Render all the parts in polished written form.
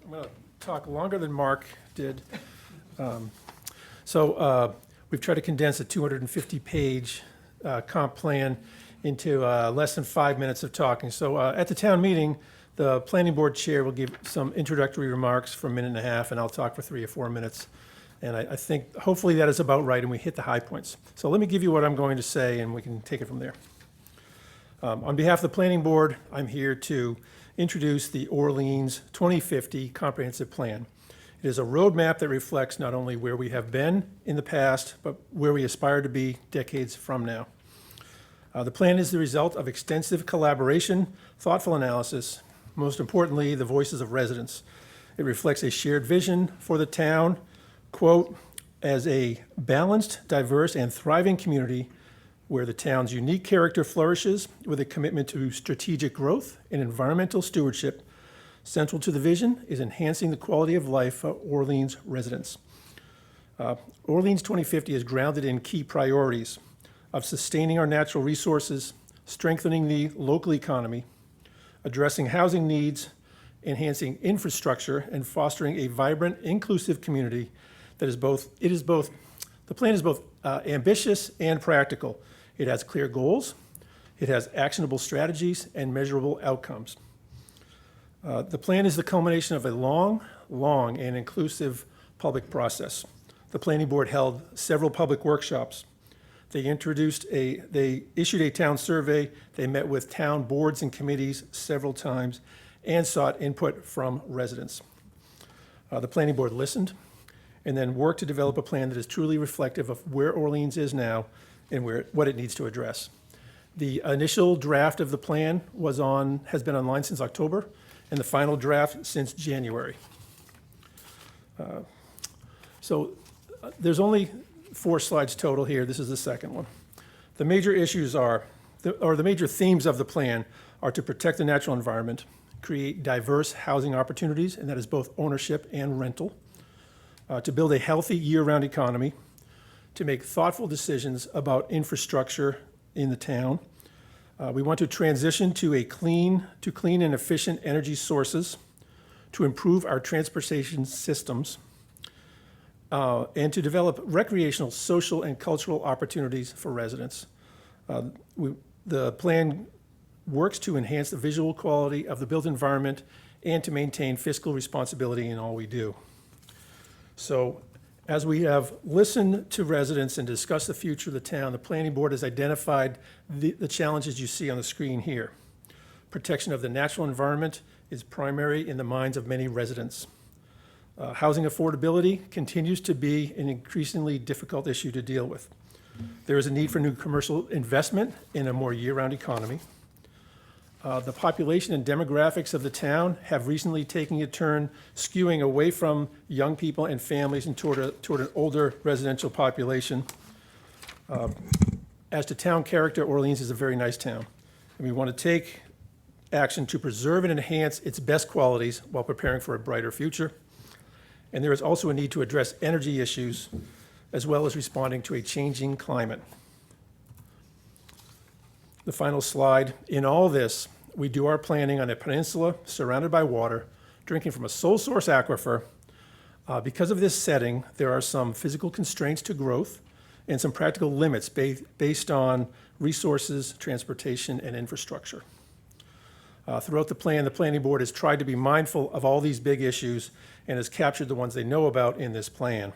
I'm going to talk longer than Mark did. We've tried to condense a 250-page comp plan into less than 5 minutes of talking. So at the town meeting, the planning board chair will give some introductory remarks for a minute and a half, and I'll talk for 3 or 4 minutes. And I think hopefully that is about right, and we hit the high points. So let me give you what I'm going to say, and we can take it from there. On behalf of the planning board, I'm here to introduce the Orleans 2050 Comprehensive Plan. It is a roadmap that reflects not only where we have been in the past, but where we aspire to be decades from now. The plan is the result of extensive collaboration, thoughtful analysis, most importantly, the voices of residents. It reflects a shared vision for the town, quote, as a balanced, diverse, and thriving community where the town's unique character flourishes with a commitment to strategic growth and environmental stewardship. Central to the vision is enhancing the quality of life for Orleans residents. Orleans 2050 is grounded in key priorities of sustaining our natural resources, strengthening the local economy, addressing housing needs, enhancing infrastructure, and fostering a vibrant, inclusive community that is both, the plan is both ambitious and practical. It has clear goals, it has actionable strategies, and measurable outcomes. The plan is the culmination of a long and inclusive public process. The planning board held several public workshops. They issued a town survey, they met with town boards and committees several times, and sought input from residents. The planning board listened and then worked to develop a plan that is truly reflective of where Orleans is now and what it needs to address. The initial draft of the plan has been online since October, and the final draft since January. There's only 4 slides total here. This is the second one. The major issues the major themes of the plan are to protect the natural environment, create diverse housing opportunities, and that is both ownership and rental, to build a healthy year-round economy, to make thoughtful decisions about infrastructure in the town. We want to transition to clean and efficient energy sources, to improve our transportation systems, and to develop recreational, social, and cultural opportunities for residents. The plan works to enhance the visual quality of the built environment and to maintain fiscal responsibility in all we do. So, as we have listened to residents and discussed the future of the town, the planning board has identified the challenges you see on the screen here. Protection of the natural environment is primary in the minds of many residents. Housing affordability continues to be an increasingly difficult issue to deal with. There is a need for new commercial investment in a more year-round economy. The population and demographics of the town have recently taken a turn skewing away from young people and families and toward an older residential population. As to town character, Orleans is a very nice town, and we want to take action to preserve and enhance its best qualities while preparing for a brighter future. And there is also a need to address energy issues as well as responding to a changing climate. The final slide. In all this, we do our planning on a peninsula surrounded by water, drinking from a sole source aquifer. Because of this setting, there are some physical constraints to growth and some practical limits based on resources, transportation, and infrastructure. Throughout the plan, the planning board has tried to be mindful of all these big issues and has captured the ones they know about in this plan.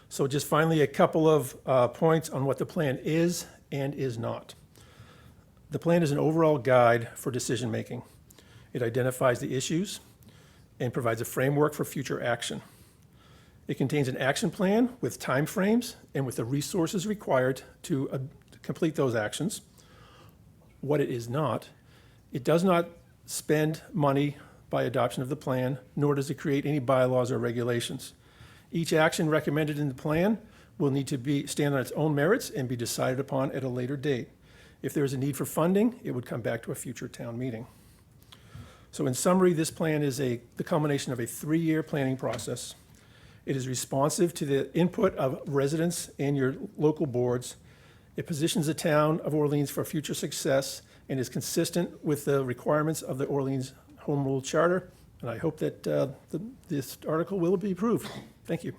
So just finally, a couple of points on what the plan is and is not. The plan is an overall guide for decision-making. It identifies the issues and provides a framework for future action. It contains an action plan with timeframes and with the resources required to complete those actions. What it is not, it does not spend money by adoption of the plan, nor does it create any bylaws or regulations. Each action recommended in the plan will need to stand on its own merits and be decided upon at a later date. If there is a need for funding, it would come back to a future town meeting. So in summary, this plan is the culmination of a 3-year planning process. It is responsive to the input of residents and your local boards. It positions the town of Orleans for future success and is consistent with the requirements of the Orleans Home Rule Charter And I hope that this article will be approved. Thank you.